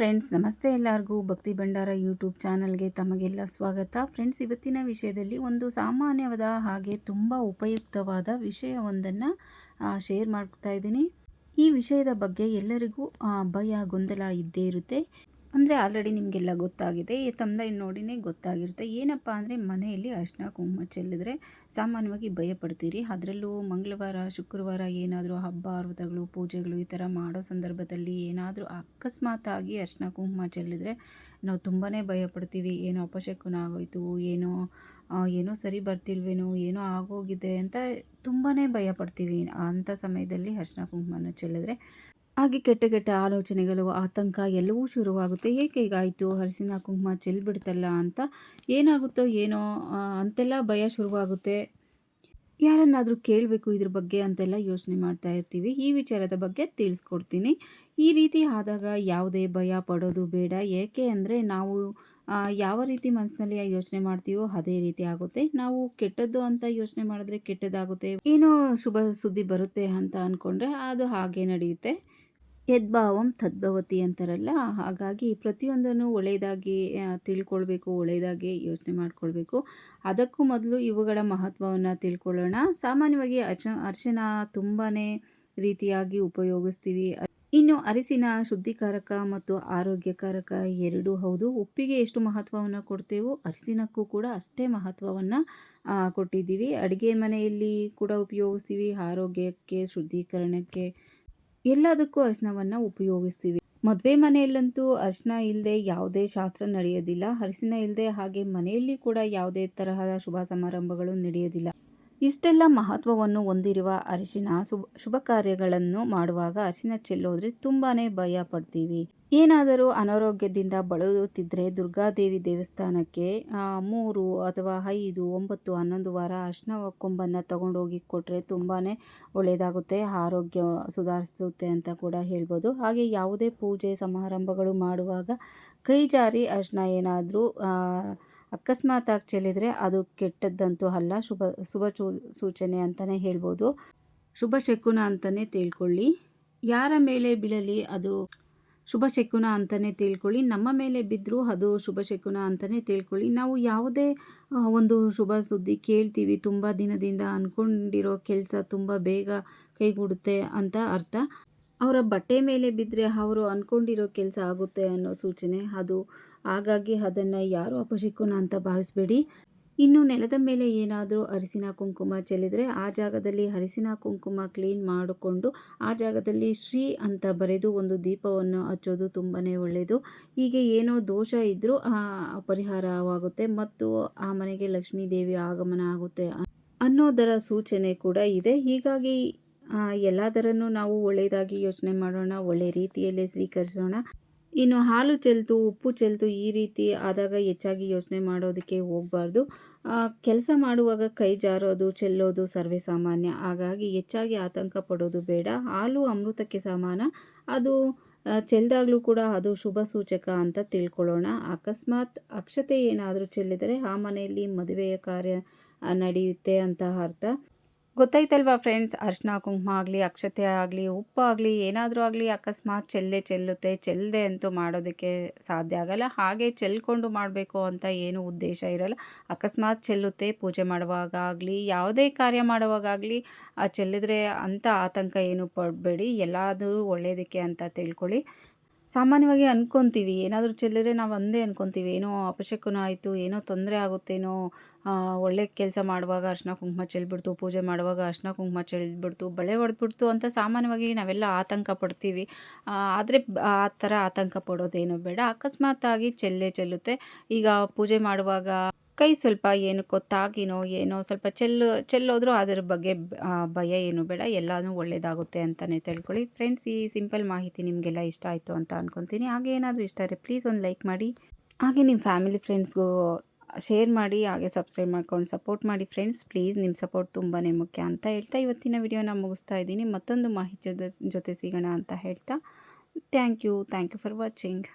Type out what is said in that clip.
Friends, ನಮಸ್ತೆ. ಎಲ್ಲರಿಗೂ ಭಕ್ತಿ ಭಂಡಾರ ಯೂಟ್ಯೂಬ್ ಚಾನಲ್ಗೆ ತಮಗೆಲ್ಲ ಸ್ವಾಗತ. ಫ್ರೆಂಡ್ಸ್, ಇವತ್ತಿನ ವಿಷಯದಲ್ಲಿ ಒಂದು ಸಾಮಾನ್ಯವಾದ ಹಾಗೆ ತುಂಬ ಉಪಯುಕ್ತವಾದ ವಿಷಯವೊಂದನ್ನು ಶೇರ್ ಮಾಡ್ತಾ ಇದ್ದೀನಿ. ಈ ವಿಷಯದ ಬಗ್ಗೆ ಎಲ್ಲರಿಗೂ ಭಯ ಗೊಂದಲ ಇದ್ದೇ ಇರುತ್ತೆ. ಅಂದರೆ ಆಲ್ರೆಡಿ ನಿಮಗೆಲ್ಲ ಗೊತ್ತಾಗಿದೆ, ಈ ತಮ್ನೈಲ್ ನೋಡಿನೇ ಗೊತ್ತಾಗಿರುತ್ತೆ. ಏನಪ್ಪ ಅಂದರೆ, ಮನೆಯಲ್ಲಿ ಅರಿಶಿನ ಕುಂಕುಮ ಚೆಲ್ಲಿದ್ರೆ ಸಾಮಾನ್ಯವಾಗಿ ಭಯಪಡ್ತೀರಿ. ಅದರಲ್ಲೂ ಮಂಗಳವಾರ ಶುಕ್ರವಾರ ಏನಾದರೂ ಹಬ್ಬ ಹರ್ವದಗಳು ಪೂಜೆಗಳು ಈ ಥರ ಮಾಡೋ ಸಂದರ್ಭದಲ್ಲಿ ಏನಾದರೂ ಅಕಸ್ಮಾತಾಗಿ ಅರಿಶಿನ ಕುಂಕುಮ ಚೆಲ್ಲಿದ್ರೆ ನಾವು ತುಂಬಾ ಭಯಪಡ್ತೀವಿ. ಏನೋ ಅಪಶಕುನ ಆಗೋಯ್ತು, ಏನೋ ಸರಿ ಬರ್ತಿಲ್ವೇನೋ, ಏನೋ ಆಗೋಗಿದೆ ಅಂತ ತುಂಬಾ ಭಯಪಡ್ತೀವಿ. ಅಂಥ ಸಮಯದಲ್ಲಿ ಅರಿಶಿನ ಕುಂಕುಮನ ಚೆಲ್ಲಿದ್ರೆ ಹಾಗೆ ಕೆಟ್ಟ ಕೆಟ್ಟ ಆಲೋಚನೆಗಳು, ಆತಂಕ ಎಲ್ಲವೂ ಶುರುವಾಗುತ್ತೆ. ಏಕೆ ಹೀಗಾಯಿತು, ಅರಿಶಿನ ಕುಂಕುಮ ಚೆಲ್ಬಿಡ್ತಲ್ಲ ಅಂತ, ಏನಾಗುತ್ತೋ ಏನೋ ಅಂತೆಲ್ಲ ಭಯ ಶುರುವಾಗುತ್ತೆ. ಯಾರನ್ನಾದರೂ ಕೇಳಬೇಕು ಇದ್ರ ಬಗ್ಗೆ ಅಂತೆಲ್ಲ ಯೋಚನೆ ಮಾಡ್ತಾ ಇರ್ತೀವಿ. ಈ ವಿಚಾರದ ಬಗ್ಗೆ ತಿಳಿಸ್ಕೊಡ್ತೀನಿ. ಈ ರೀತಿ ಆದಾಗ ಯಾವುದೇ ಭಯ ಪಡೋದು ಬೇಡ. ಏಕೆ ಅಂದರೆ, ನಾವು ಯಾವ ರೀತಿ ಮನಸ್ಸಿನಲ್ಲಿ ಯೋಚನೆ ಮಾಡ್ತೀವೋ ಅದೇ ರೀತಿ ಆಗುತ್ತೆ. ನಾವು ಕೆಟ್ಟದ್ದು ಅಂತ ಯೋಚನೆ ಮಾಡಿದ್ರೆ ಕೆಟ್ಟದಾಗುತ್ತೆ. ಏನೋ ಶುಭ ಸುದ್ದಿ ಬರುತ್ತೆ ಅಂತ ಅಂದ್ಕೊಂಡ್ರೆ ಅದು ಹಾಗೆ ನಡೆಯುತ್ತೆ. ಯದ್ಭಾವಂ ತದ್ಭವತಿ ಅಂತಾರಲ್ಲ, ಹಾಗಾಗಿ ಪ್ರತಿಯೊಂದನ್ನು ಒಳ್ಳೆಯದಾಗಿ ತಿಳ್ಕೊಳ್ಬೇಕು, ಒಳ್ಳೆಯದಾಗಿ ಯೋಚನೆ ಮಾಡ್ಕೊಳ್ಬೇಕು. ಅದಕ್ಕೂ ಮೊದಲು ಇವುಗಳ ಮಹತ್ವವನ್ನು ತಿಳ್ಕೊಳ್ಳೋಣ. ಸಾಮಾನ್ಯವಾಗಿ ಅರಿಶಿನ ತುಂಬಾ ರೀತಿಯಾಗಿ ಉಪಯೋಗಿಸ್ತೀವಿ. ಇನ್ನು ಅರಿಶಿನ ಶುದ್ಧಿಕಾರಕ ಮತ್ತು ಆರೋಗ್ಯಕಾರಕ ಎರಡೂ ಹೌದು. ಉಪ್ಪಿಗೆ ಎಷ್ಟು ಮಹತ್ವವನ್ನು ಕೊಡ್ತೇವೋ ಅರಿಶಿನಕ್ಕೂ ಕೂಡ ಅಷ್ಟೇ ಮಹತ್ವವನ್ನು ಕೊಟ್ಟಿದ್ದೀವಿ. ಅಡುಗೆ ಮನೆಯಲ್ಲಿ ಕೂಡ ಉಪಯೋಗಿಸ್ತೀವಿ, ಆರೋಗ್ಯಕ್ಕೆ, ಶುದ್ಧೀಕರಣಕ್ಕೆ, ಎಲ್ಲದಕ್ಕೂ ಅರಿಶಿನವನ್ನು ಉಪಯೋಗಿಸ್ತೀವಿ. ಮದುವೆ ಮನೆಯಲ್ಲಂತೂ ಅರಿಶಿನ ಇಲ್ಲದೆ ಯಾವುದೇ ಶಾಸ್ತ್ರ ನಡೆಯೋದಿಲ್ಲ. ಅರಿಶಿನ ಇಲ್ಲದೆ ಹಾಗೆ ಮನೆಯಲ್ಲಿ ಕೂಡ ಯಾವುದೇ ತರಹದ ಶುಭ ಸಮಾರಂಭಗಳು ನಡೆಯೋದಿಲ್ಲ. ಇಷ್ಟೆಲ್ಲ ಮಹತ್ವವನ್ನು ಹೊಂದಿರುವ ಅರಿಶಿನ ಶುಭ ಕಾರ್ಯಗಳನ್ನು ಮಾಡುವಾಗ ಅರಿಶಿನ ಚೆಲ್ಲೋದ್ರೆ ತುಂಬಾ ಭಯ ಪಡ್ತೀವಿ. ಏನಾದರೂ ಅನಾರೋಗ್ಯದಿಂದ ಬಳಲುತ್ತಿದ್ದರೆ ದುರ್ಗಾದೇವಿ ದೇವಸ್ಥಾನಕ್ಕೆ 3 ಅಥವಾ 5, 9, 11 ವಾರ ಅರಿಶಿನ ಕೊಂಬನ್ನು ತಗೊಂಡೋಗಿ ಕೊಟ್ಟರೆ ತುಂಬಾ ಒಳ್ಳೆಯದಾಗುತ್ತೆ. ಆರೋಗ್ಯ ಸುಧಾರಿಸುತ್ತೆ ಅಂತ ಕೂಡ ಹೇಳ್ಬೋದು. ಹಾಗೆ ಯಾವುದೇ ಪೂಜೆ ಸಮಾರಂಭಗಳು ಮಾಡುವಾಗ ಕೈ ಜಾರಿ ಅರಿಶಿನ ಏನಾದರೂ ಅಕಸ್ಮಾತಾಗಿ ಚೆಲ್ಲಿದರೆ ಅದು ಕೆಟ್ಟದ್ದಂತೂ ಅಲ್ಲ, ಶುಭ ಸೂಚನೆ ಅಂತಲೇ ಹೇಳ್ಬೋದು. ಶುಭ ಶಕುನ ಅಂತಲೇ ತಿಳ್ಕೊಳ್ಳಿ. ಯಾರ ಮೇಲೆ ಬೀಳಲಿ ಅದು ಶುಭ ಶಕುನ ಅಂತಲೇ ತಿಳ್ಕೊಳ್ಳಿ. ನಮ್ಮ ಮೇಲೆ ಬಿದ್ದರೂ ಅದು ಶುಭ ಶಕುನ ಅಂತಲೇ ತಿಳ್ಕೊಳ್ಳಿ. ನಾವು ಯಾವುದೇ ಒಂದು ಶುಭ ಸುದ್ದಿ ಕೇಳ್ತೀವಿ, ತುಂಬ ದಿನದಿಂದ ಅಂದ್ಕೊಂಡಿರೋ ಕೆಲಸ ತುಂಬ ಬೇಗ ಕೈಗೂಡುತ್ತೆ ಅಂತ ಅರ್ಥ. ಅವರ ಬಟ್ಟೆ ಮೇಲೆ ಬಿದ್ದರೆ ಅವರು ಅಂದ್ಕೊಂಡಿರೋ ಕೆಲಸ ಆಗುತ್ತೆ ಅನ್ನೋ ಸೂಚನೆ ಅದು. ಹಾಗಾಗಿ ಅದನ್ನು ಯಾರು ಅಪಶಕುನ ಅಂತ ಭಾವಿಸಬೇಡಿ. ಇನ್ನು ನೆಲದ ಮೇಲೆ ಏನಾದರೂ ಅರಿಶಿನ ಕುಂಕುಮ ಚೆಲ್ಲಿದರೆ ಆ ಜಾಗದಲ್ಲಿ ಅರಿಶಿನ ಕುಂಕುಮ ಕ್ಲೀನ್ ಮಾಡಿಕೊಂಡು ಆ ಜಾಗದಲ್ಲಿ ಶ್ರೀ ಅಂತ ಬರೆದು ಒಂದು ದೀಪವನ್ನು ಹಚ್ಚೋದು ತುಂಬಾ ಒಳ್ಳೆಯದು. ಹೀಗೆ ಏನೋ ದೋಷ ಇದ್ದರೂ ಪರಿಹಾರವಾಗುತ್ತೆ ಮತ್ತು ಆ ಮನೆಗೆ ಲಕ್ಷ್ಮೀ ದೇವಿ ಆಗಮನ ಆಗುತ್ತೆ ಅನ್ನೋದರ ಸೂಚನೆ ಕೂಡ ಇದೆ. ಹೀಗಾಗಿ ಎಲ್ಲದರನ್ನು ನಾವು ಒಳ್ಳೆಯದಾಗಿ ಯೋಚನೆ ಮಾಡೋಣ, ಒಳ್ಳೆಯ ರೀತಿಯಲ್ಲೇ ಸ್ವೀಕರಿಸೋಣ. ಇನ್ನು ಹಾಲು ಚೆಲ್ತು, ಉಪ್ಪು ಚೆಲ್ತು ಈ ರೀತಿ ಆದಾಗ ಹೆಚ್ಚಾಗಿ ಯೋಚನೆ ಮಾಡೋದಕ್ಕೆ ಹೋಗಬಾರ್ದು. ಕೆಲಸ ಮಾಡುವಾಗ ಕೈ ಜಾರೋದು ಚೆಲ್ಲೋದು ಸರ್ವೇ ಸಾಮಾನ್ಯ. ಹಾಗಾಗಿ ಹೆಚ್ಚಾಗಿ ಆತಂಕ ಪಡೋದು ಬೇಡ. ಹಾಲು ಅಮೃತಕ್ಕೆ ಸಮಾನ. ಅದು ಚೆಲ್ಲಿದಾಗಲೂ ಕೂಡ ಅದು ಶುಭ ಸೂಚಕ ಅಂತ ತಿಳ್ಕೊಳ್ಳೋಣ. ಅಕಸ್ಮಾತ್ ಅಕ್ಷತೆ ಏನಾದರೂ ಚೆಲ್ಲಿದರೆ ಆ ಮನೆಯಲ್ಲಿ ಮದುವೆಯ ಕಾರ್ಯ ನಡೆಯುತ್ತೆ ಅಂತ ಅರ್ಥ. ಗೊತ್ತಾಯ್ತಲ್ವಾ ಫ್ರೆಂಡ್ಸ್, ಅರಿಶಿನ ಕುಂಕುಮ ಆಗಲಿ, ಅಕ್ಷತೆ ಆಗಲಿ, ಉಪ್ಪು ಆಗಲಿ, ಏನಾದರೂ ಆಗಲಿ ಅಕಸ್ಮಾತ್ ಚೆಲ್ಲುತ್ತೆ. ಚೆಲ್ಲದೆ ಅಂತೂ ಮಾಡೋದಕ್ಕೆ ಸಾಧ್ಯ ಆಗಲ್ಲ. ಹಾಗೆ ಚೆಲ್ಕೊಂಡು ಮಾಡಬೇಕು ಅಂತ ಏನೂ ಉದ್ದೇಶ ಇರಲ್ಲ. ಅಕಸ್ಮಾತ್ ಚೆಲ್ಲುತ್ತೆ, ಪೂಜೆ ಮಾಡುವಾಗ ಆಗಲಿ, ಯಾವುದೇ ಕಾರ್ಯ ಮಾಡುವಾಗಲಿ ಚೆಲ್ಲಿದ್ರೆ ಅಂತ ಆತಂಕ ಏನು ಪಡಬೇಡಿ. ಎಲ್ಲಾದರೂ ಒಳ್ಳೆಯದಕ್ಕೆ ಅಂತ ತಿಳ್ಕೊಳ್ಳಿ. ಸಾಮಾನ್ಯವಾಗಿ ಅಂದ್ಕೊತೀವಿ, ಏನಾದರೂ ಚೆಲ್ಲಿದ್ರೆ ನಾವು ಒಂದೇ ಅಂದ್ಕೊತೀವಿ, ಏನೋ ಅಪಶಕುನ ಆಯಿತು, ಏನೋ ತೊಂದರೆ ಆಗುತ್ತೇನೋ, ಒಳ್ಳೆ ಕೆಲಸ ಮಾಡುವಾಗ ಅರಿಶಿನ ಕುಂಕುಮ ಚೆಲ್ಬಿಡ್ತು, ಪೂಜೆ ಮಾಡುವಾಗ ಅರಿಶಿನ ಕುಂಕುಮ ಚೆಲ್ಬಿಡ್ತು, ಬಳೆ ಹೊಡೆದ್ಬಿಡ್ತು ಅಂತ ಸಾಮಾನ್ಯವಾಗಿ ನಾವೆಲ್ಲ ಆತಂಕ ಪಡ್ತೀವಿ. ಆದರೆ ಆ ಥರ ಆತಂಕ ಪಡೋದೇನು ಬೇಡ. ಅಕಸ್ಮಾತಾಗಿ ಚೆಲ್ಲುತ್ತೆ. ಈಗ ಪೂಜೆ ಮಾಡುವಾಗ ಕೈ ಸ್ವಲ್ಪ ಏನಕ್ಕೋ ತಾಗಿನೋ ಏನೋ ಸ್ವಲ್ಪ ಚೆಲ್ಲೋದ್ರೂ ಅದರ ಬಗ್ಗೆ ಭಯ ಏನು ಬೇಡ. ಎಲ್ಲನೂ ಒಳ್ಳೆಯದಾಗುತ್ತೆ ಅಂತಲೇ ತಿಳ್ಕೊಳ್ಳಿ. ಫ್ರೆಂಡ್ಸ್, ಈ ಸಿಂಪಲ್ ಮಾಹಿತಿ ನಿಮಗೆಲ್ಲ ಇಷ್ಟ ಆಯಿತು ಅಂತ ಅಂದ್ಕೊತೀನಿ. ಹಾಗೆ ಏನಾದರೂ ಇಷ್ಟ ಆದರೆ ಪ್ಲೀಸ್ ಒಂದು ಲೈಕ್ ಮಾಡಿ, ಹಾಗೆ ನಿಮ್ಮ ಫ್ಯಾಮಿಲಿ ಫ್ರೆಂಡ್ಸ್ಗೂ ಶೇರ್ ಮಾಡಿ, ಹಾಗೆ ಸಬ್ಸ್ಕ್ರೈಬ್ ಮಾಡ್ಕೊಂಡು ಸಪೋರ್ಟ್ ಮಾಡಿ ಫ್ರೆಂಡ್ಸ್. ಪ್ಲೀಸ್ ನಿಮ್ಮ ಸಪೋರ್ಟ್ ತುಂಬಾ ಮುಖ್ಯ ಅಂತ ಹೇಳ್ತಾ ಇವತ್ತಿನ ವಿಡಿಯೋನ ಮುಗಿಸ್ತಾ ಇದ್ದೀನಿ. ಮತ್ತೊಂದು ಮಾಹಿತಿ ಜೊತೆ ಸಿಗೋಣ ಅಂತ ಹೇಳ್ತಾ ಥ್ಯಾಂಕ್ ಯು ಫಾರ್ ವಾಚಿಂಗ್.